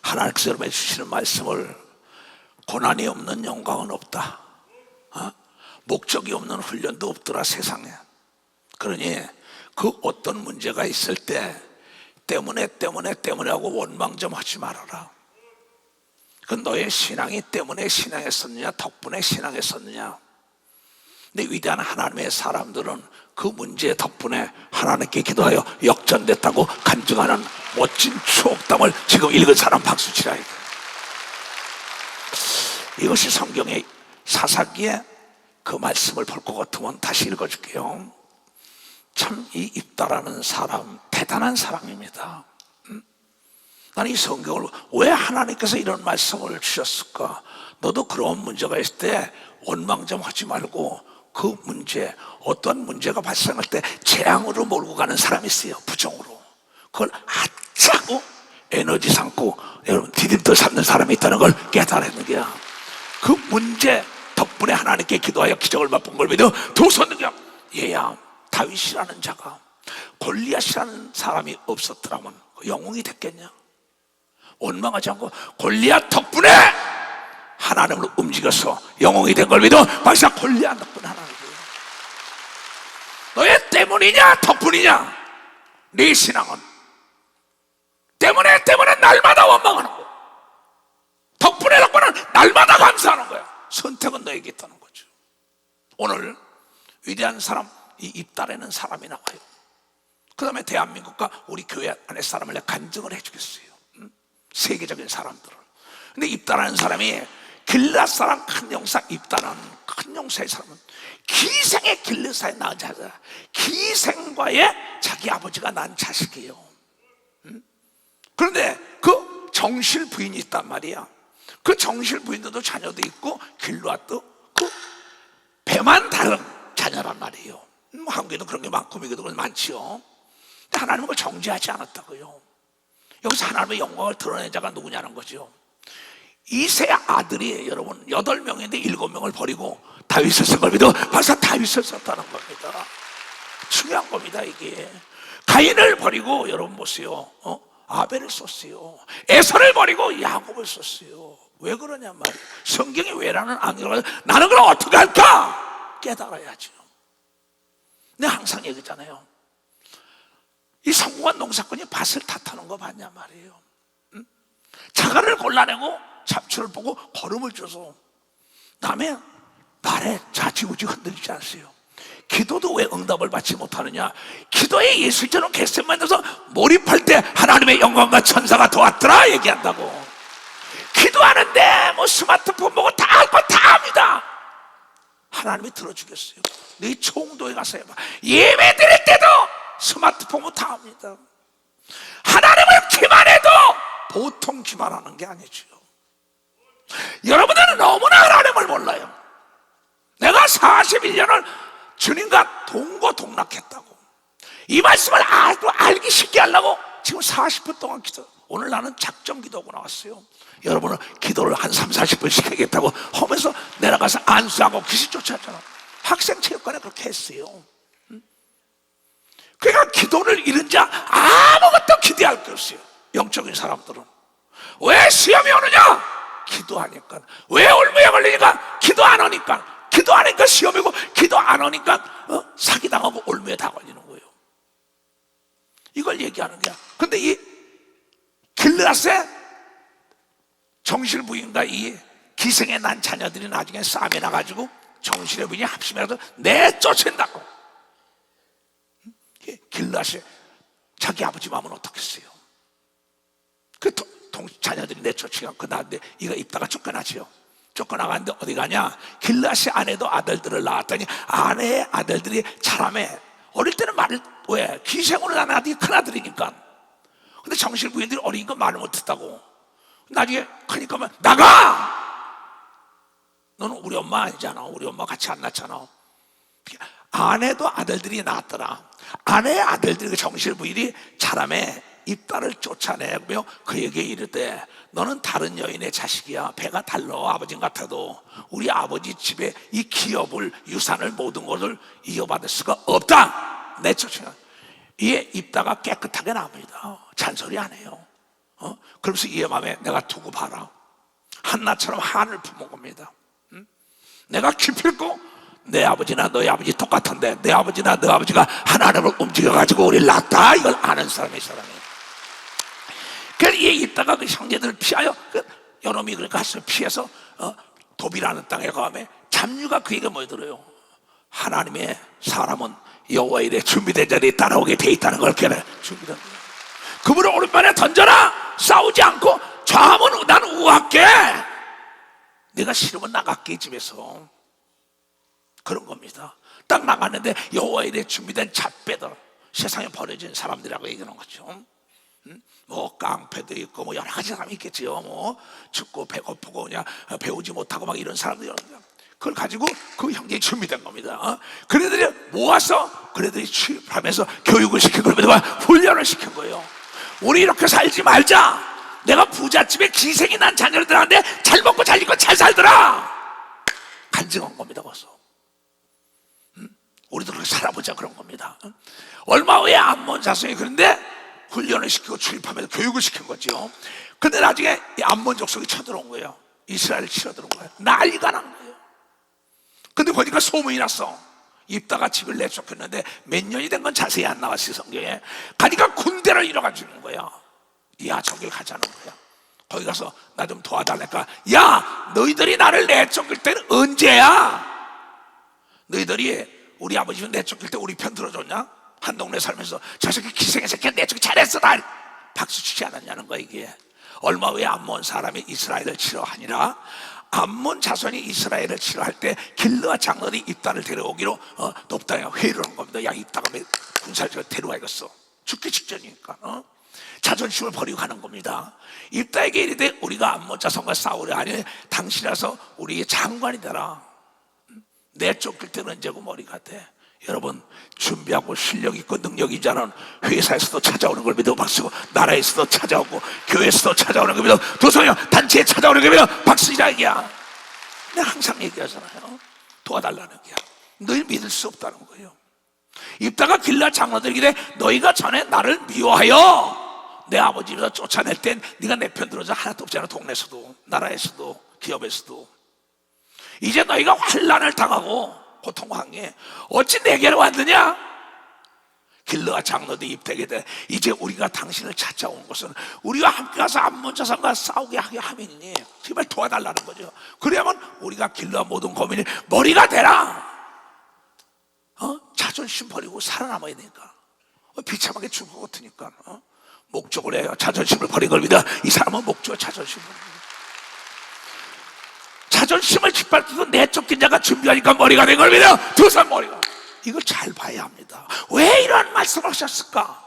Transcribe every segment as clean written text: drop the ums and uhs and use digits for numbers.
하나님께서 여러분에게 주시는 말씀을 고난이 없는 영광은 없다, 목적이 없는 훈련도 없더라 세상에. 그러니 그 어떤 문제가 있을 때 때문에 하고 원망 좀 하지 말아라. 그 너의 신앙이 때문에 신앙했었느냐 덕분에 신앙했었느냐. 근데 위대한 하나님의 사람들은 그 문제 덕분에 하나님께 기도하여 역전됐다고 간증하는 멋진 추억담을 지금 읽은 사람 박수 치라. 이것이 성경의 사사기에 그 말씀을 볼 것 같으면 다시 읽어줄게요. 참 이 입다라는 사람 대단한 사람입니다. 나는 이 성경을 왜 하나님께서 이런 말씀을 주셨을까? 너도 그런 문제가 있을 때 원망 좀 하지 말고 그 문제, 어떤 문제가 발생할 때 재앙으로 몰고 가는 사람이 있어요. 부정으로. 그걸 아차고 에너지 삼고 여러분 디딤돌 삼는 사람이 있다는 걸 깨달는 거야. 그 문제 덕분에 하나님께 기도하여 기적을 맛본 걸 믿어 두 손 능력. 얘야, 다윗이라는 자가 골리앗이라는 사람이 없었더라면 영웅이 됐겠냐? 원망하지 않고 골리앗 덕분에 하나님으로 움직여서 영웅이 된 걸 믿어 박사. 골리앗 덕분에 하나님. 너의 때문이냐 덕분이냐? 네 신앙은 때문에 날마다 원망하는 거야. 덕분에 날마다 감사하는 거야. 선택은 너에게 있다는 거죠. 오늘 위대한 사람 이 입다라는 사람이 나와요. 그 다음에 대한민국과 우리 교회 안에 사람을 내가 간증을 해주겠어요. 세계적인 사람들을. 근데 입다라는 사람이 길앗 사람 큰 용사 입다라는 큰 용사의 사람은 기생의 길앗사에 낳은 자다. 기생과의 자기 아버지가 낳은 자식이에요. 그런데 그 정실 부인이 있단 말이야. 그 정실 부인도 자녀도 있고 길앗도 그 배만 다른 자녀란 말이에요. 한국에도 그런 게 많고 미국에도 그런 게 많지요. 근데 하나님은 그걸 정죄하지 않았다고요. 여기서 하나님의 영광을 드러낸 자가 누구냐는 거죠. 이세 아들이 여러분 8명인데 7명을 버리고 다윗을 쓴 걸 믿어 벌써 다윗을 썼다는 겁니다. 중요한 겁니다. 이게 가인을 버리고 여러분 보세요, 아벨을 썼어요. 에서를 버리고 야곱을 썼어요. 왜 그러냐 말이에요. 성경이 왜라는 안경을 나는 그럼 어떻게 할까 깨달아야죠. 내가 항상 얘기잖아요. 이 성공한 농사꾼이 밭을 탓하는 거 봤냐 말이에요. 자갈을 골라내고 잡초를 보고 거름을 줘서 남의 말에 좌지우지 흔들리지 않으세요. 기도도 왜 응답을 받지 못하느냐? 기도의 예술처럼 겟세마네에서 몰입할 때 하나님의 영광과 천사가 도왔더라 얘기한다고. 기도하는데 뭐 스마트폰 보고 다 할 거 다 합니다. 하나님이 들어주겠어요? 네 총도에 가서 해봐. 예배 드릴 때도 스마트폰으로 다 합니다. 하나님을 기만해도 보통 기만하는 게 아니죠. 여러분들은 너무나 하나님을 몰라요. 내가 41년을 주님과 동고동락했다고. 이 말씀을 알기 쉽게 하려고 지금 40분 동안 기도. 오늘 나는 작정 기도하고 나왔어요. 여러분은 기도를 한 30-40분씩 하겠다고 하면서 내려가서 안수하고 귀신 쫓아왔잖아. 학생체육관에 그렇게 했어요. 그러니까 기도를 잃은 자 아무것도 기대할 게 없어요. 영적인 사람들은. 왜 시험이 오느냐? 기도하니까. 왜 올무에 걸리니까? 기도 안 하니까. 기도 안 하니까 시험이고, 기도 안 하니까 사기당하고 올무에 다 걸리는 거예요. 이걸 얘기하는 거야. 근데 이 길앗의 정실 부인과 이 기생에 난 자녀들이 나중에 싸움에 나가지고 정실의 부인이 합심해서 내쫓은다고. 길앗이 자기 아버지 마음은 어떻겠어요? 그 자녀들이 내쫓으니까 그 나한테 이가 입다가 쫓겨나지요. 쫓겨나가는데 어디 가냐? 길앗이 아내도 아들들을 낳았더니 아내의 아들들이 자라매. 어릴 때는 말을 왜? 기생으로 낳은 아들이 큰아들이니까 근데 정실 부인들이 어린 거 말을 못했다고. 나중에 크니까 나가! 너는 우리 엄마 아니잖아. 우리 엄마 같이 안 낳잖아. 아내도 아들들이 낳았더라. 아내의 아들들이 정실 부인이 자람에 입다를 쫓아내며 그에게 이르되 너는 다른 여인의 자식이야. 배가 달라 아버지 같아도 우리 아버지 집에 이 기업을 유산을 모든 것을 이어받을 수가 없다. 내쫓아. 이에 입다가 깨끗하게 나옵니다. 잔소리 안 해요. 그러면서 이의 마음에 내가 두고 봐라. 한나처럼 한을 품은 겁니다. 내가 기필코 내 아버지나 너희 아버지 똑같은데 내 아버지나 너 아버지가 하나님을 움직여가지고 우리를 낳았다. 이걸 아는 사람이 사람이에요. 그래서 얘 있다가 그 형제들을 피하여 여놈이 그러니까 피해서 도비라는 땅에 가면 잡류가 그에게 뭐더래요. 하나님의 사람은 여호와 이래 준비된 자리에 따라오게 돼 있다는 걸 걔네 준비된 거예요. 그분을 오른편에 던져라. 싸우지 않고 좌하면 난 우할게. 내가 싫으면 나갈게. 이 집에서 그런 겁니다. 딱 나갔는데 여호와 이래 준비된 잣배들, 세상에 버려진 사람들이라고 얘기하는 거죠. 뭐 깡패도 있고 뭐 여러 가지 사람이 있겠지요. 뭐 춥고 배고프고 그냥 배우지 못하고 막 이런 사람들이 그걸 가지고 그 형제에 준비된 겁니다. 그네들이 모아서 그네들이 취업하면서 교육을 시킨 겁니다. 훈련을 시킨 거예요. 우리 이렇게 살지 말자. 내가 부잣집에 기생이 난 자녀들한테 잘 먹고 잘 입고 잘 살더라. 간증한 겁니다. 거기서 우리도 그렇게 살아보자 그런 겁니다. 얼마 후에 암몬 자손이 그런데 훈련을 시키고 출입하면서 교육을 시킨 거죠. 근데 나중에 이 암몬 족속이 쳐들어온 거예요. 이스라엘을 치러들어온 거예요. 난리가 난 거예요. 근데 보니까 소문이 났어. 입다가 집을 내쫓겼는데 몇 년이 된 건 자세히 안 나왔어요. 성경에. 가니까 군대를 이뤄가지고 거야. 야, 저길 가자는 거야. 거기 가서 나 좀 도와달라니까. 야, 너희들이 나를 내쫓길 때는 언제야? 너희들이 우리 아버지는 내쫓길 때 우리 편 들어줬냐? 한 동네 살면서 저 새끼 기생의 새끼 내쫓기 잘했어. 날 박수 치지 않았냐는 거야. 이게 얼마 후에 암몬 사람이 이스라엘을 치러하니라. 암몬 자손이 이스라엘을 치러할 때 길르와 장로들이 입다를 데려오기로 높다에 회의를 한 겁니다. 야, 입다가 군사를 데려와야겠어. 죽기 직전이니까. 자존심을 버리고 가는 겁니다. 입다에게 이르되 우리가 암몬 자손과 싸우려 하니 당신이라서 우리의 장관이 되라. 내쫓길 때는 언제고 머리가 돼. 여러분, 준비하고 실력 있고 능력 있는 자는 회사에서도 찾아오는 걸 믿어 박수고, 나라에서도 찾아오고, 교회에서도 찾아오는 걸 믿어, 도서관 단체에 찾아오는 걸 믿어 박수이라. 얘기야. 내가 항상 얘기하잖아요. 도와달라는 거야. 너희 믿을 수 없다는 거예요. 입다가 길라 장로들에게 너희가 전에 나를 미워하여 내 아버지를 쫓아낼 땐 네가 내 편 들어서 하나도 없잖아. 동네에서도 나라에서도 기업에서도. 이제 너희가 환난을 당하고 고통하게 어찌 내게로 왔느냐? 길르와 장로들이 입되게 돼. 이제 우리가 당신을 찾아온 것은 우리와 함께 가서 암몬 자손과 싸우게 하게 하면이니 제발 도와달라는 거죠. 그래야만 우리가 길르와 모든 고민이 머리가 되라. 자존심 버리고 살아남아야 되니까. 비참하게 죽을 것 같으니까. 목적을 해요. 자존심을 버린 걸 믿어. 이 사람은 목적을 자존심을 버린 거예요. 자존심을 짓밟히고 내쫓긴 자가 준비하니까 머리가 된 걸 믿어. 두 사람 머리가. 이걸 잘 봐야 합니다. 왜 이런 말씀을 하셨을까?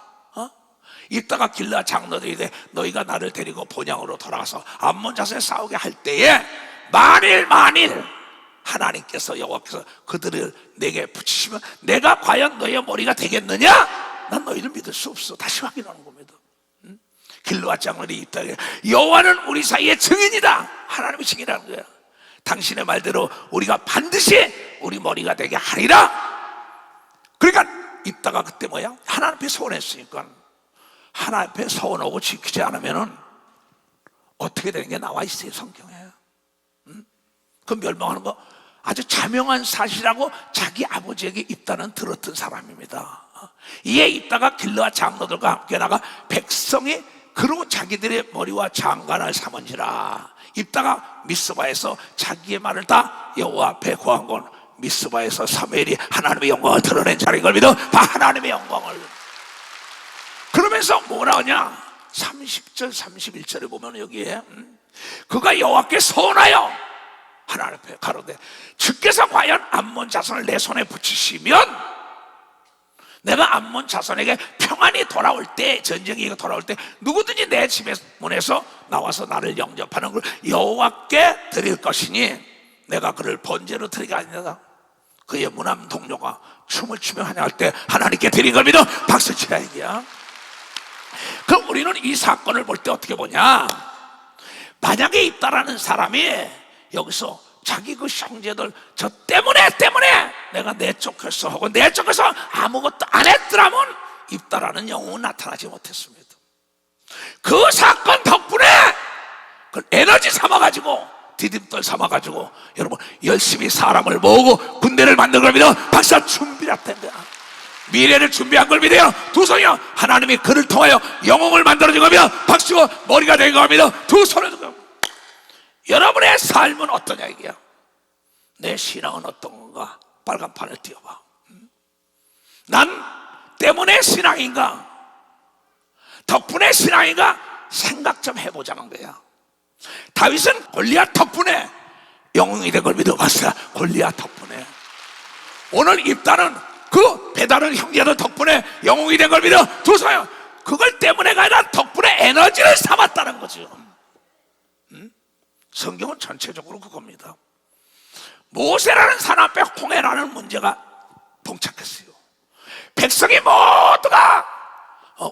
이따가 길라 장로들이 돼 너희가 나를 데리고 본향으로 돌아가서 암몬 자손에 싸우게 할 때에 만일 하나님께서 여호와께서 그들을 내게 붙이시면 내가 과연 너희의 머리가 되겠느냐? 난 너희를 믿을 수 없어. 다시 확인하는 겁니다. 길라 장로들이 있다게 여호와는 우리 사이의 증인이다. 하나님의 증인이라는 거야. 당신의 말대로 우리가 반드시 우리 머리가 되게 하리라. 그러니까 입다가 그때 뭐야? 하나님 앞에 서원했으니까 하나님 앞에 서원하고 지키지 않으면 어떻게 되는 게 나와 있어요. 성경에. 그 멸망하는 거 아주 자명한 사실이라고 자기 아버지에게 입다는 들었던 사람입니다. 이에 입다가 길르와 장로들과 함께 나가 백성이 그로 자기들의 머리와 장관을 삼은지라. 입다가 미스바에서 자기의 말을 다 여호와 앞에 고한 건 미스바에서 사무엘이 하나님의 영광을 드러낸 자리인 걸 믿어. 봐, 하나님의 영광을. 그러면서 뭐라 하냐? 30절 31절에 보면 여기에 그가 여호와께 서원하여 하나님 앞에 가로되 주께서 과연 암몬 자손을 내 손에 붙이시면 내가 암몬 자손에게 평안이 돌아올 때, 전쟁이 돌아올 때 누구든지 내 집에 문에서 나와서 나를 영접하는 걸 여호와께 드릴 것이니 내가 그를 번제로 드리게 아니라 그의 무남 동료가 춤을 추며 환영할 때 하나님께 드린 걸 믿어 박수 치라 이게야. 그럼 우리는 이 사건을 볼 때 어떻게 보냐? 만약에 있다라는 사람이 여기서 자기 그 형제들 저 때문에 내가 내쫓겼어 하고 내쫓겨서 아무것도 안 했더라면 입다라는 영웅은 나타나지 못했습니다. 그 사건 덕분에 그걸 에너지 삼아가지고 디딤돌 삼아가지고 여러분 열심히 사람을 모으고 군대를 만든 걸 믿어 박사 준비를 했던 거야. 미래를 준비한 걸 믿어요. 두 손이요. 하나님이 그를 통하여 영웅을 만들어준 겁니다. 박수고 머리가 된 겁니다. 두 손을 들고. 여러분의 삶은 어떠냐 이게요. 내 신앙은 어떤 건가? 빨간판을 띄워봐. 난 때문에 신앙인가? 덕분에 신앙인가? 생각 좀 해보자는 거야. 다윗은 골리앗 덕분에 영웅이 된 걸 믿어봤어요. 골리앗 덕분에. 오늘 입다는 그 배다른 형제들 덕분에 영웅이 된 걸 믿어 두서요. 그걸 때문에가 아니라 덕분에 에너지를 삼았다는 거죠. 성경은 전체적으로 그겁니다. 모세라는 사람 앞에 홍해라는 문제가 봉착했어요. 백성이 모두가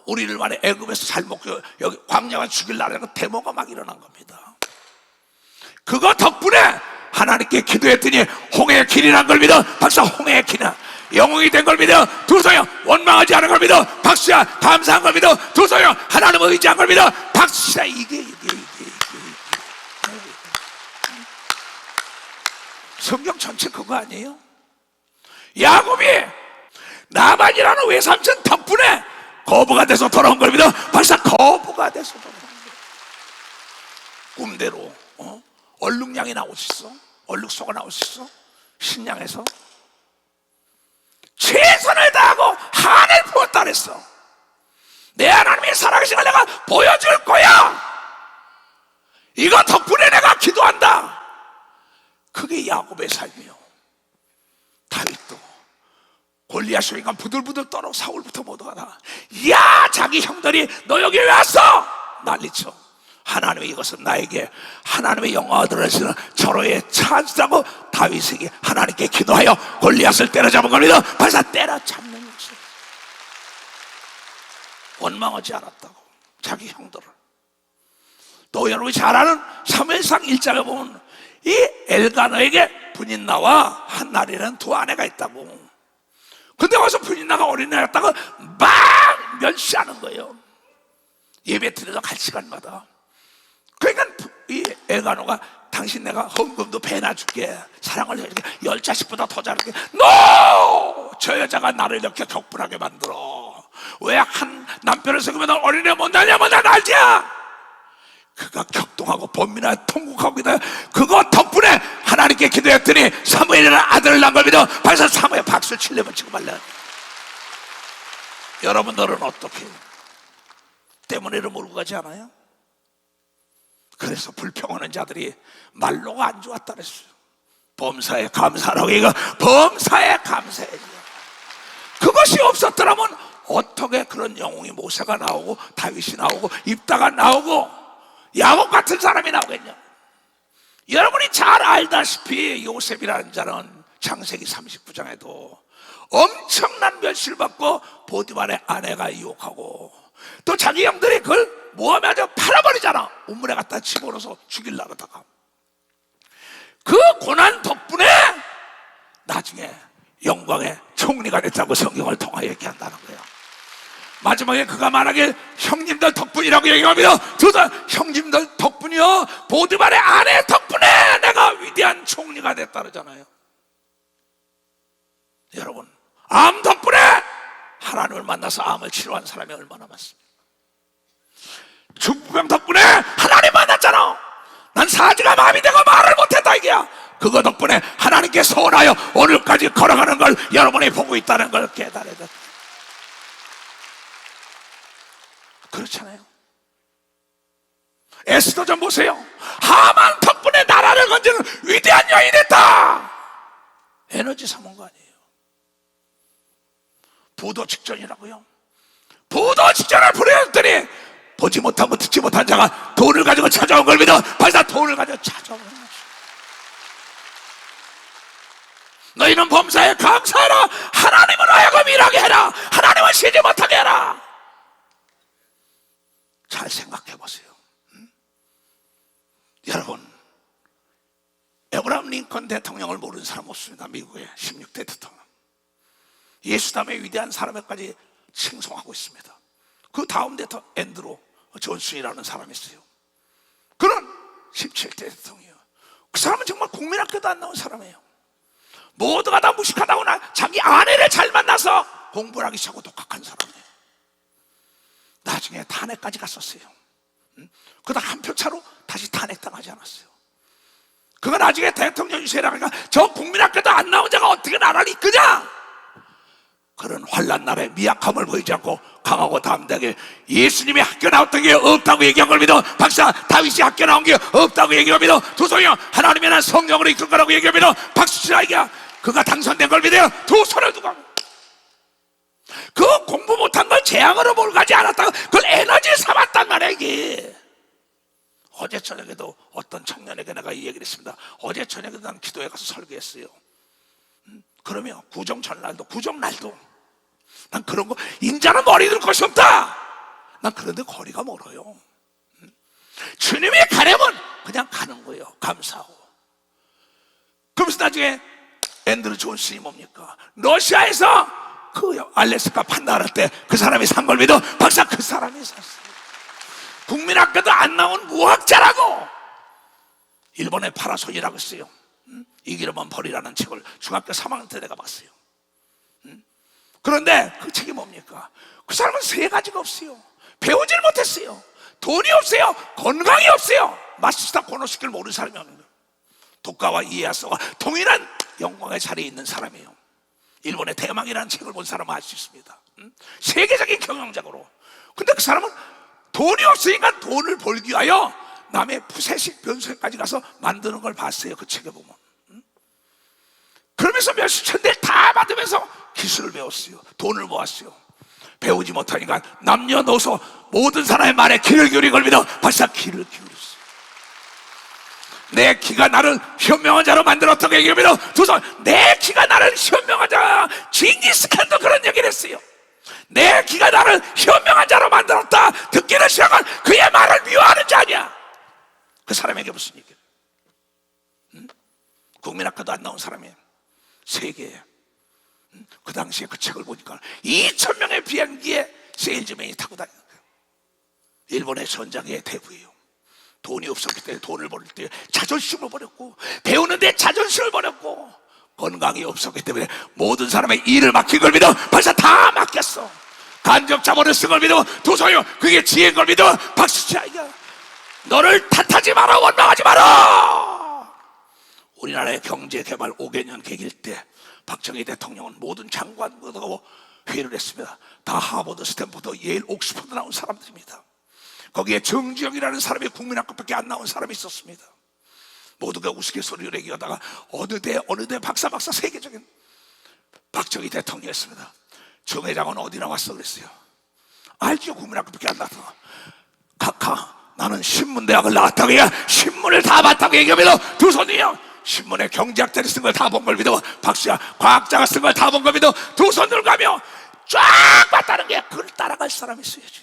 우리를 말해 애굽에서 잘 먹고 여기 광야가 죽일라는 데모가 막 일어난 겁니다. 그거 덕분에 하나님께 기도했더니 홍해의 길이란 걸 믿어 박사. 홍해의 길이나 영웅이 된 걸 믿어 두서요. 원망하지 않은 걸 믿어 박수야. 감사한 걸 믿어 두서요. 하나님을 의지한 걸 믿어 박수야. 이게 성경 전체 그거 아니에요? 야곱이 나반이라는 외삼촌 덕분에 거부가 돼서 돌아온 걸 믿어 박사. 거부가 돼서 돌아온 거야. 꿈대로 얼룩양이 나올 수 있어? 얼룩소가 나올 수 있어? 신양에서 최선을 다하고 한을 부었다 그랬어. 내 하나님이 살아계신 걸 내가 보여줄 거야. 이거 덕분에 내가 기도한다. 그게 야곱의 삶이요. 다윗도 골리앗이 오니까 부들부들 떨어 사울부터 모두가 다 야 자기 형들이 너 여기 왜 왔어? 난리쳐. 하나님이 이것은 나에게 하나님의 영광을 드러내시는 절호의 찬스라고 다윗에게 하나님께 기도하여 골리앗을 때려잡은 겁니다. 발사 때려잡는 것을 원망하지 않았다고 자기 형들을. 또 여러분이 잘 아는 사무엘상 1장에 보면 이 엘가너에게 분인나와 한나리라는 두 아내가 있다고. 근데 와서 분인나가 어린애였다가 막 멸시하는 거예요. 예배 드려서 갈 시간마다. 그러니까 이 엘가노가 당신 내가 헌금도 배나 줄게, 사랑을 해줄게, 10자식보다 더 잘할게. NO! 저 여자가 나를 이렇게 격분하게 만들어. 왜 한 남편을 속이면 어린애 못 낳냐면 난 알지? 그가 격동하고 범민하 통곡하고 있다. 그거 덕분에 하나님께 기도했더니 사무엘이라는 아들을 낳은 걸 믿어 발사. 사무엘 박수 치려면 지금 말래. 여러분들은 어떻게 때문에를 몰고 가지 않아요? 그래서 불평하는 자들이 말로가 안 좋았다 그랬어요. 범사에 감사라고. 이거 범사에 감사해요. 그것이 없었더라면 어떻게 그런 영웅이 모세가 나오고 다윗이 나오고 입다가 나오고 야곱 같은 사람이 나오겠냐? 여러분이 잘 알다시피 요셉이라는 자는 창세기 39장에도 엄청난 멸시를 받고 보디발의 아내가 유혹하고 또 자기 형들이 그걸 모함에 아주 팔아버리잖아. 우물에 갖다 집어넣어서 죽이려고 하다가 그 고난 덕분에 나중에 영광의 총리가 됐다고 성경을 통하여 얘기한다는 거야. 마지막에 그가 말하길 형님들 덕분이라고 얘기합니다. 형님들 덕분이요, 보디발의 아내 덕분에 내가 위대한 총리가 됐다 그러잖아요. 여러분, 암 덕분에 하나님을 만나서 암을 치료한 사람이 얼마나 많습니까? 중풍병 덕분에 하나님 만났잖아. 난 사지가 마음이 되고 말을 못했다 이게야. 그거 덕분에 하나님께 소원하여 오늘까지 걸어가는 걸 여러분이 보고 있다는 걸 깨달아야 돼. 그렇잖아요. 에스더 좀 보세요. 하만 덕분에 나라를 건지는 위대한 여인이 됐다. 에너지 삼은 거 아니에요. 부도 직전이라고요. 부도 직전을 부려줬더니 보지 못하고 듣지 못한 자가 돈을 가지고 찾아온 걸 믿어 벌써 돈을 가지고 찾아오는 것이. 너희는 범사에 감사하라. 하나님을 하여금 일하게 해라. 하나님을 쉬지 못하게 해라. 잘 생각해 보세요. 여러분, 에브라함 링컨 대통령을 모르는 사람 없습니다. 미국의 16대 대통령. 예수 다음에 위대한 사람에까지 칭송하고 있습니다. 그 다음 대통령 앤드루 존슨이라는 사람이 있어요. 그는 17대 대통령이에요. 그 사람은 정말 국민학교도 안 나온 사람이에요. 모두가 다 무식하다고 자기 아내를 잘 만나서 공부를 하기 시작하고 독학한 사람이에요. 나중에 탄핵까지 갔었어요. 그러다 한 표 차로 다시 탄핵당하지 않았어요. 그가 나중에 대통령 유세라니까 저 국민학교도 안 나온 자가 어떻게 나라를 이끄냐? 그런 환난 날에 미약함을 보이지 않고 강하고 담대하게 예수님이 학교 나왔던 게 없다고 얘기한 걸 믿어 박사, 다윗이 학교 나온 게 없다고 얘기한 걸 믿어 두성형 하나님의 난 성령으로 이끌 거라고 얘기한 걸 믿어 박수치라 이야 그가 당선된 걸 믿어요. 두 손을 두고 그 공부 못한 걸 재앙으로 몰가지 않았다고 그걸 에너지를 삼았단 말이야. 이게 어제 저녁에도 어떤 청년에게 내가 이 얘기를 했습니다. 어제 저녁에도 난 기도에 가서 설교했어요. 그러면 구정 전날도 구정 날도 난 그런 거 인자는 머리 들 것이 없다. 난 그런데 거리가 멀어요. 주님이 가려면 그냥 가는 거예요. 감사하고. 그러면서 나중에 앤드루 존슨이 뭡니까? 러시아에서 그 알래스카 판단할 때 그 사람이 산 걸 믿어 박사 그 사람이 샀어요. 국민학교도 안 나온 무학자라고. 일본의 파라손이라고 있어요. 이기려면 버리라는 책을 중학교 3학년 때 내가 봤어요. 그런데 그 책이 뭡니까? 그 사람은 세 가지가 없어요. 배우질 못했어요. 돈이 없어요. 건강이 없어요. 마시스타 고노스키를 모르는 사람이 없는 거예요. 도카와 이에야스와 동일한 영광의 자리에 있는 사람이에요. 일본의 대망이라는 책을 본 사람은 알 수 있습니다. 세계적인 경영자로. 근데 그 사람은 돈이 없으니까 돈을 벌기 위하여 남의 푸세식 변소에까지 가서 만드는 걸 봤어요. 그 책에 보면. 그러면서 몇십 천대를 다 받으면서 기술을 배웠어요. 돈을 모았어요. 배우지 못하니까 남녀노소 모든 사람의 말에 귀를 기울인 걸 믿어 벌써 귀를 기울였어요. 내 키가 나를 현명한 자로 만들었다고 얘기하면 두손 내 키가 나를 현명한 자. 징기스칸도 그런 얘기를 했어요. 내 키가 나를 현명한 자로 만들었다. 듣기는 싫어한 그의 말을 미워하는 자냐. 그 사람에게 무슨 얘기예요? 국민학교도 안 나온 사람이에요. 세계에. 그 당시에 그 책을 보니까 2,000명의 비행기에 세일즈맨이 타고 다니는 거예요. 일본의 전장의 대부예요. 돈이 없었기 때문에 돈을 버릴 때 자존심을 버렸고 배우는데 자존심을 버렸고 건강이 없었기 때문에 모든 사람의 일을 맡긴 걸 믿어 벌써 다 맡겼어. 간접자본을 쓴 걸 믿어 도서요 그게 지혜인 걸 믿어 박수치야. 너를 탓하지 마라. 원망하지 마라. 우리나라의 경제개발 5개년 계길 때 박정희 대통령은 모든 장관들하고 회의를 했습니다. 다 하버드, 스탠포드, 예일, 옥스퍼드 나온 사람들입니다. 거기에 정주영이라는 사람이 국민학교밖에 안 나온 사람이 있었습니다. 모두가 우스갯소리를 얘기하다가 어느 대 박사 세계적인 박정희 대통령이었습니다. 정 회장은 어디 나왔어 그랬어요. 알죠. 국민학교밖에 안 나왔다. 각하 나는 신문대학을 나왔다고 해야 신문을 다 봤다고 얘기하면 두 손이요. 신문에 경제학자들이 쓴 걸 다 본 걸 믿어 박수야. 과학자가 쓴 걸 다 본 걸 믿어 두 손 들고 가며 쫙 봤다는 게 그걸 따라갈 사람이 있어야지.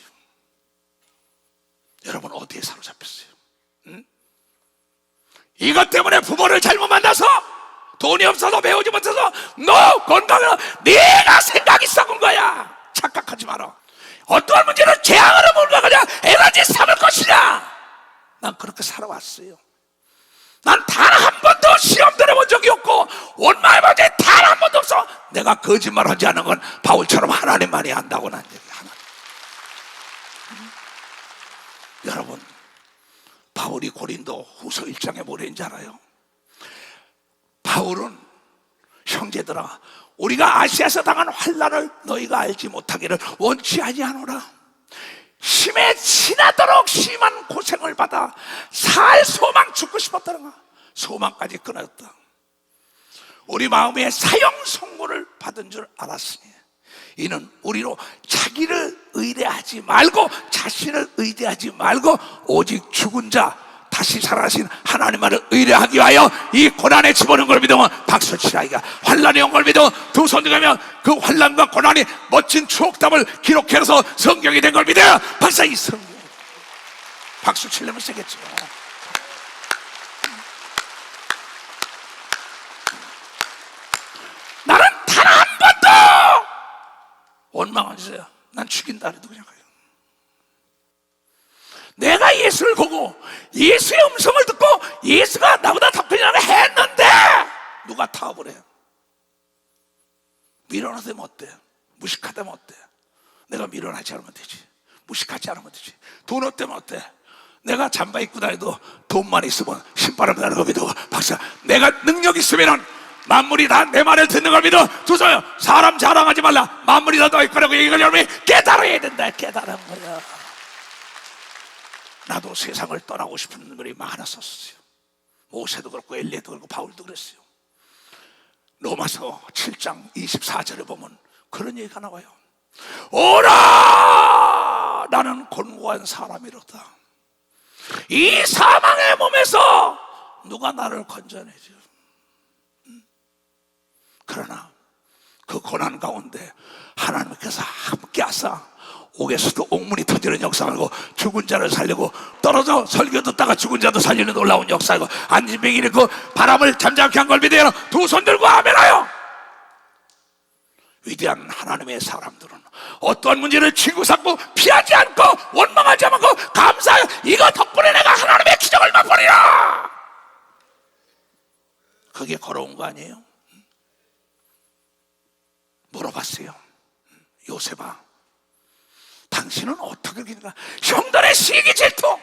여러분 어디에 사로잡혔어요? 이것 때문에 부모를 잘못 만나서 돈이 없어서 배우지 못해서 너 건강을 네가 생각이 썩은 거야. 착각하지 마라. 어떠한 문제는 재앙으로 몰아가냐 에너지 삼을 것이냐. 난 그렇게 살아왔어요. 난 단 한 번도 시험 들어본 적이 없고 원망해본 적이 단 한 번도 없어. 내가 거짓말하지 않은 건 바울처럼 하나님만이 안다고 난 얘기 하나. 여러분 바울이 고린도 후서 1장에 뭐라 했는지 알아요? 바울은 형제들아 우리가 아시아에서 당한 환난을 너희가 알지 못하기를 원치 아니하노라. 심에 지나도록 심한 고생을 받아 살 소망 죽고 싶었다는 거야. 소망까지 끊었다. 우리 마음에 사형 선고를 받은 줄 알았으니 이는 우리로 자기를 의뢰하지 말고 자신을 의뢰하지 말고 오직 죽은 자 다시 살아나신 하나님만을 의뢰하기 위하여 이 고난에 집어넣은 걸 믿으면 박수 치라. 이가 환란이 온 걸 믿으면 두 손 들면 그 환란과 고난이 멋진 추억담을 기록해서 성경이 된 걸 믿어야 박사 이 성경 박수 치려면 세겠죠. 나는 단 한 번도 원망 안 했어요. 난 죽인다 해도 그냥 가요. 내가 예수를 보고 예수의 음성을 듣고 예수가 나보다 답변이라고 했는데 누가 타협을 해요? 밀어넣으면 어때? 무식하다면 어때? 내가 밀어넣지 않으면 되지. 무식하지 않으면 되지. 돈 없다면 어때? 내가 잠바 입고 다니도 돈만 있으면 신바람 나는 거 믿어. 박사, 내가 능력 있으면은 만물이 다 내 말을 듣는 걸 믿어. 두서요, 사람 자랑하지 말라. 만물이 다 너희 거라고 이걸 여러분이 깨달아야 된다. 깨달은 거야. 나도 세상을 떠나고 싶은 글이 많았었어요. 모세도 그렇고 엘리야도 그렇고 바울도 그랬어요. 로마서 7장 24절에 보면 그런 얘기가 나와요. 오라, 나는 곤고한 사람이로다. 이 사망의 몸에서 누가 나를 건져내죠? 그러나 그 고난 가운데 하나님께서 함께 하사 옥에서도 옥문이 터지는 역사하고 죽은 자를 살리고 떨어져 설교 듣다가 죽은 자도 살리는 놀라운 역사하고 안진뱅이는 그 바람을 잠잠케 한 걸 믿어요. 두 손 들고 아멘하여. 위대한 하나님의 사람들은 어떠한 문제를 쥐고 삼고 피하지 않고 원망하지 않고 감사하여 이거 덕분에 내가 하나님의 기적을 맛보리라. 그게 걸어온 거 아니에요? 물어봤어요. 요셉아, 당신은 어떻게 그러니까 형들의 시기 질투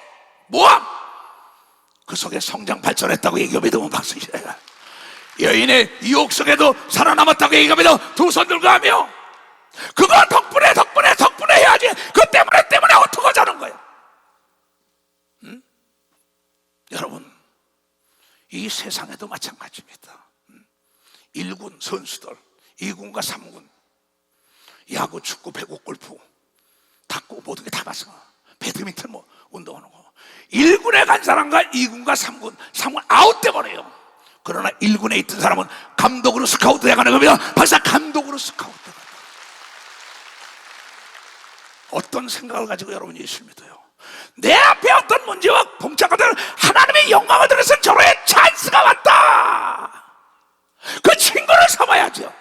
모함 그 속에 성장 발전했다고 얘기하면 박수치라. 여인의 유혹 속에도 살아남았다고 얘기하면 두 손 들고 하며 그거 덕분에 해야지. 그 때문에 어떻게 하자는 거야. 응? 여러분, 이 세상에도 마찬가지입니다. 1군 선수들 2군과 3군 야구, 축구, 배구, 골프 탁구 모든 게 다 봤어. 배드민턴 뭐 운동하는 거 1군에 간 사람과 2군과 3군 아웃돼 버려요. 그러나 1군에 있던 사람은 감독으로 스카우트 해가는 겁니다. 벌써 감독으로 스카우트 해가는 거예요. 어떤 생각을 가지고 여러분이 예수를 믿어요? 내 앞에 어떤 문제와 봉착하던 하나님의 영광을 들어서 저로의 찬스가 왔다. 그 친구를 삼아야죠.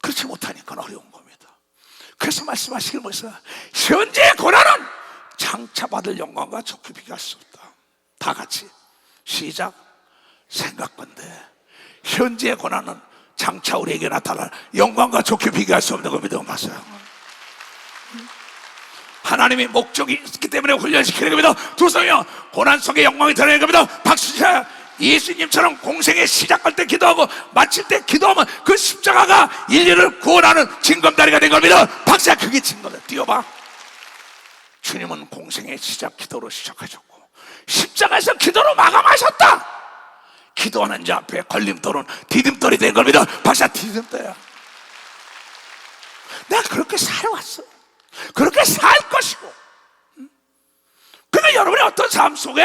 그렇지 못하니까 어려운 겁니다. 그래서 말씀하시길 뭐였어요? 현재의 고난은 장차받을 영광과 좋게 비교할 수 없다. 다 같이 시작. 생각건대 현재의 고난은 장차 우리에게 나타날 영광과 좋게 비교할 수 없는 거 믿어봤어요. 하나님이 목적이 있기 때문에 훈련시키는 겁니다. 두 손이요, 고난 속에 영광이 드러내는 겁니다. 박수 쳐요. 예수님처럼 공생의 시작할 때 기도하고 마칠 때 기도하면 그 십자가가 인류를 구원하는 징검다리가 된 겁니다. 박수야, 그게 징검이야. 뛰어봐. 주님은 공생의 시작 기도로 시작하셨고 십자가에서 기도로 마감하셨다. 기도하는 자 앞에 걸림돌은 디딤돌이 된 겁니다. 박수야, 디딤돌이야. 내가 그렇게 살아왔어. 그렇게 살 것이고. 그러니까 여러분의 어떤 삶 속에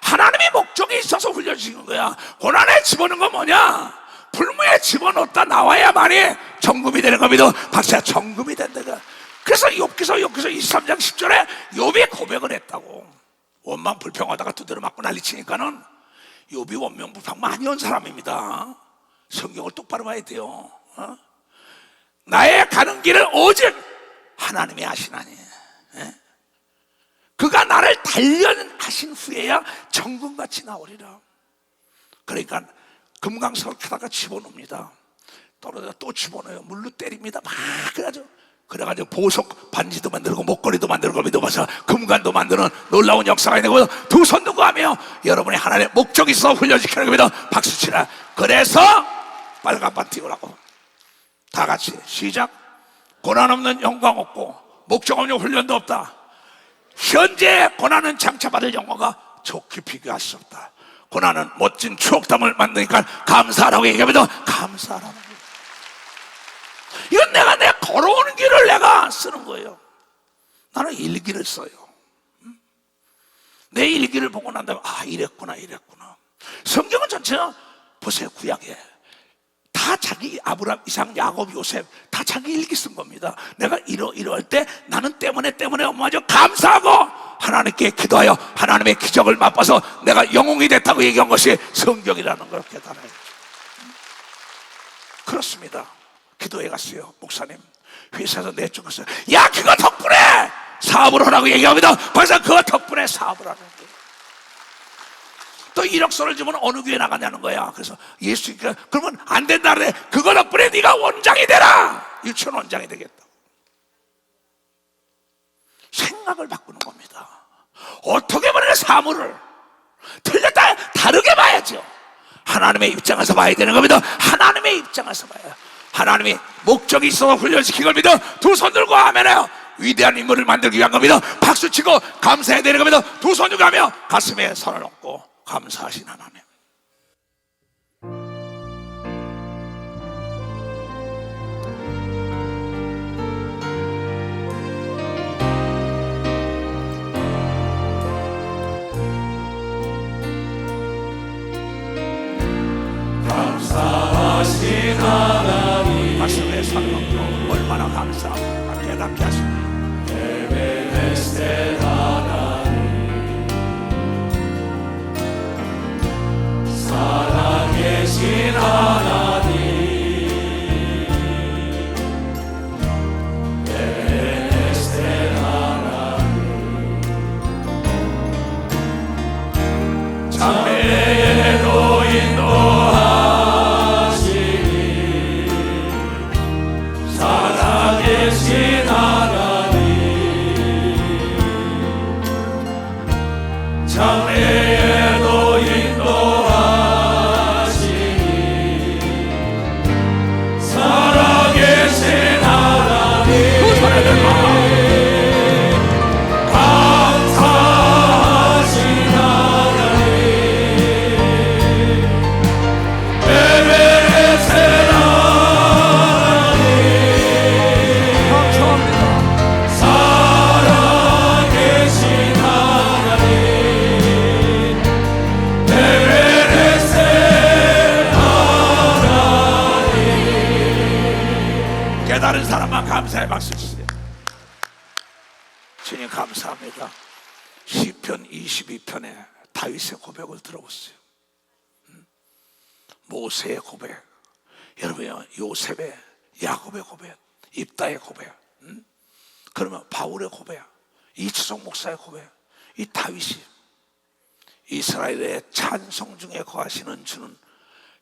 하나님의 목적이 있어서 훈련시키는 거야. 고난에 집어넣은 건 뭐냐? 불무에 집어넣었다 나와야만이 정금이 되는 겁니다. 박수야, 정금이 된다가. 그래서 욥기서 23장 10절에 욥이 고백을 했다고. 원망 불평하다가 두드려 맞고 난리치니까는 욥이 원망 불평 많이 한 사람입니다. 성경을 똑바로 봐야 돼요. 나의 가는 길은 오직 하나님이 아시나니 그가 나를 단련하신 후에야 정금같이 나오리라. 그러니까 금강석을 캐다가 집어넣습니다. 떨어져 또 집어넣어요. 물로 때립니다. 막 그래가지고 보석 반지도 만들고 목걸이도 만들고 믿어봐서 금관도 만드는 놀라운 역사가 있는 거예요. 두 손 두고 하며 여러분이 하나님의 목적이 있어 훈련시키는 겁니다. 박수치라. 그래서 빨간판 띄우라고. 다 같이 시작. 고난 없는 영광 없고 목적 없는 훈련도 없다. 현재 고난은 장차받을 영광과 좋게 비교할 수 없다. 고난은 멋진 추억담을 만드니까 감사하라고 얘기합니다. 감사하라고. 이건 내가 걸어오는 길을 내가 쓰는 거예요. 나는 일기를 써요. 내 일기를 보고 난 다음에 이랬구나. 성경은 전체가 보세요. 구약에 다 자기 아브라함, 이삭, 야곱, 요셉 다 자기 일기 쓴 겁니다. 내가 이러할 때 나는 때문에 엄마죠 감사하고 하나님께 기도하여 하나님의 기적을 맛봐서 내가 영웅이 됐다고 얘기한 것이 성경이라는 걸 깨달아요. 그렇습니다. 기도해 갔어요. 목사님 회사에서 내쫓았어요. 야 그거 덕분에 사업을 하라고 얘기합니다. 벌써 그거 덕분에 사업을 하는 거예요. 또 이력서를 주면 어느 교회 나가냐는 거야. 그래서 예수님께서 그러면 안 된다 그래. 그거 덕분에 네가 원장이 되라. 유치원 원장이 되겠다. 생각을 바꾸는 겁니다. 어떻게 보면 사물을 틀렸다 다르게 봐야죠. 하나님의 입장에서 봐야 되는 겁니다. 하나님의 입장에서 봐야. 하나님이 목적이 있어서 훈련시킨 겁니다. 두 손 들고 하면요 위대한 인물을 만들기 위한 겁니다. 박수치고 감사해야 되는 겁니다. 두 손 들고 하며 가슴에 손을 얹고 감사하신 하나님. 감사하신 하나님 가슴에 손을 얹고 얼마나 감사합니까? 깨닫게 하십니다. 에베레스테 하나님 살아계신 하나님 에베레스테 하나님 장래에도 인도하시니 살아계신 하나님 장래에도 인도하시니 살아계신 하나님 감사하신 하나님 에베레스테 하나님 살아계신 하나님 에베레스테 하나님 깨달은 사람만 감사의 박수 주세요. 주님 감사합니다. 시편 22편에 다윗의 고백을 들어보세요. 모세의 고백, 여러분요 요셉의 야곱의 고백, 입다의 고백, 그러면 바울의 고백, 이치성 목사의 고백, 이 다윗이 이스라엘의 찬송 중에 거하시는 주는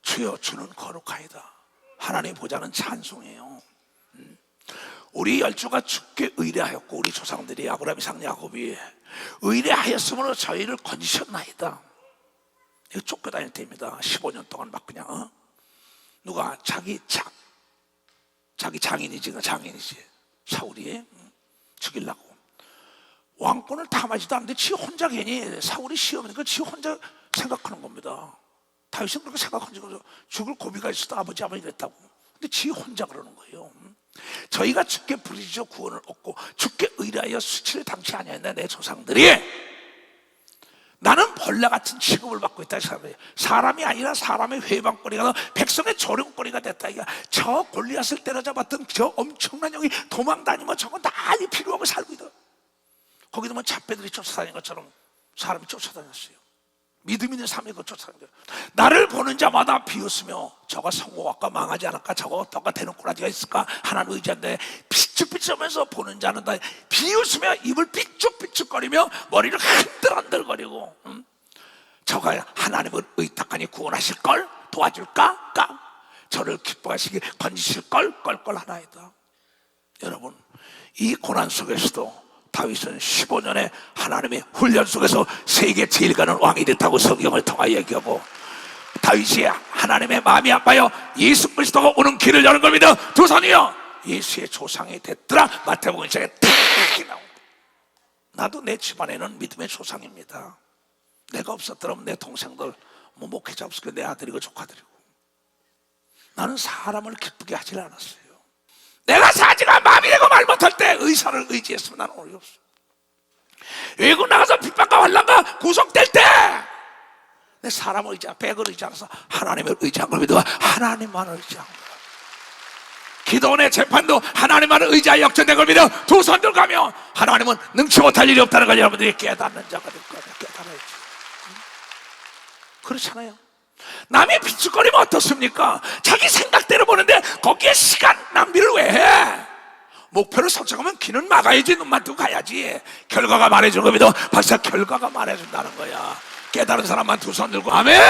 주여 주는 거룩하이다. 하나님 보자는 찬송이에요. 우리 열조가 주께 의뢰하였고 우리 조상들이 아브라함, 이삭, 야곱이 의뢰하였으므로 저희를 건지셨나이다. 이거 쫓겨다닐 때입니다. 15년 동안 막 그냥 누가 자기 장인이지 사울이 죽이려고 왕권을 탐하지도 않는데 지 혼자 괜히 사울이 시험이니까 지 혼자 생각하는 겁니다. 다윗은 그렇게 생각한 적은 죽을 고비가 있어도 아버지 그랬다고. 근데 지 혼자 그러는 거예요. 저희가 주께 부르짖어 구원을 얻고 주께 의뢰하여 수치를 당치 아니하였나 내 조상들이 나는 벌레 같은 취급을 받고 있다. 사람이 아니라 사람의 회방거리가 백성의 조롱거리가 됐다. 저 골리앗을 때려잡았던 저 엄청난 영이 도망다니면 저건 다 필요 없고 살고 있다. 거기도 뭐 잡배들이 쫓아다니는 것처럼 사람이 쫓아다녔어요. 믿음 있는 삶이 그 쫓아다니는 거예요. 나를 보는 자마다 비웃으며 저가 성공할까 망하지 않을까 저가 어떤가 되는 꼬라지가 있을까 하나님 의지한데 삐죽삐죽하면서 보는 자는 다 비웃으며 입을 삐죽삐죽거리며 머리를 흔들흔들거리고 저가 하나님을 의탁하니 구원하실걸 도와줄까 저를 기뻐하시기 건지실걸 껄껄하나이다. 여러분 이 고난 속에서도 다윗은 15년의 하나님의 훈련 속에서 세계 제일 가는 왕이 됐다고 성경을 통하여 얘기하고 다윗이 하나님의 마음이 아파요 예수 그리스도가 오는 길을 여는 겁니다. 두 손이요 예수의 조상이 됐더라. 마태복음 1장에 탁 나옵니다. 나도 내 집안에는 믿음의 조상입니다. 내가 없었더라면 내 동생들 뭐 목회자 없었고 내 아들이고 조카들이고 나는 사람을 기쁘게 하질 않았어요. 내가 사지가 마음이 되고 말 못할 때 의사를 의지했으면 나는 어이 없어. 외국 나가서 핍박과 환난과 구속될 때 내 사람을 의지하고 백을 의지하면서 하나님을 의지한 걸 믿어. 하나님만을 의지한 거야. 기도원의 재판도 하나님만을 의지하여 역전된 걸 믿어 두 손 들고 가며 하나님은 능치 못할 일이 없다는 걸 여러분들이 깨닫는 자가 될 거야. 깨달아야지. 그렇잖아요. 남이 비축거리면 어떻습니까? 자기 생각대로 보는데 거기에 시간 낭비를 왜 해? 목표를 설정하면 길은 막아야지. 눈만 뜨고 가야지. 결과가 말해주는 거 믿어. 박사 결과가 말해준다는 거야. 깨달은 사람만 두 손 들고 아멘.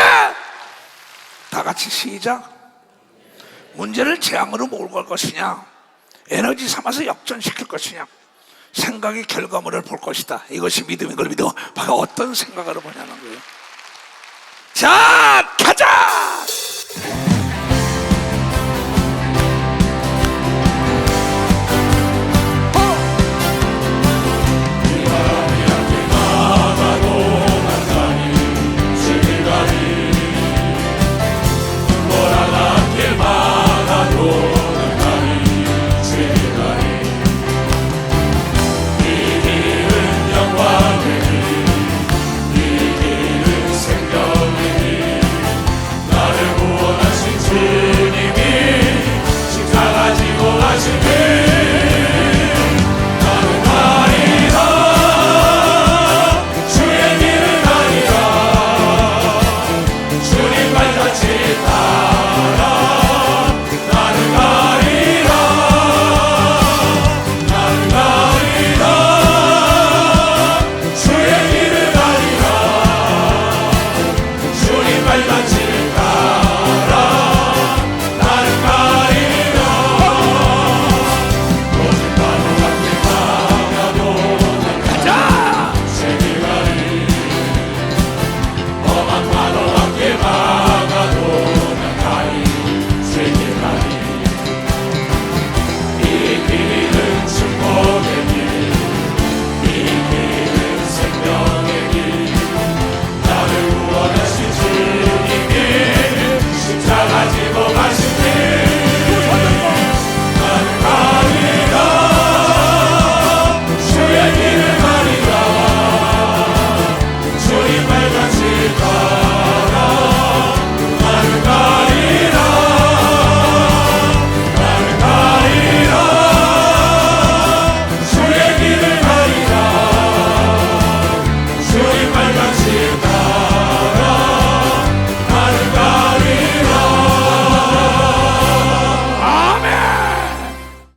다 같이 시작. 문제를 재앙으로 몰고 갈 것이냐, 에너지 삼아서 역전시킬 것이냐, 생각의 결과물을 볼 것이다. 이것이 믿음인 걸 믿어. 바로 어떤 생각으로 보냐는 거예요. 자, 가자.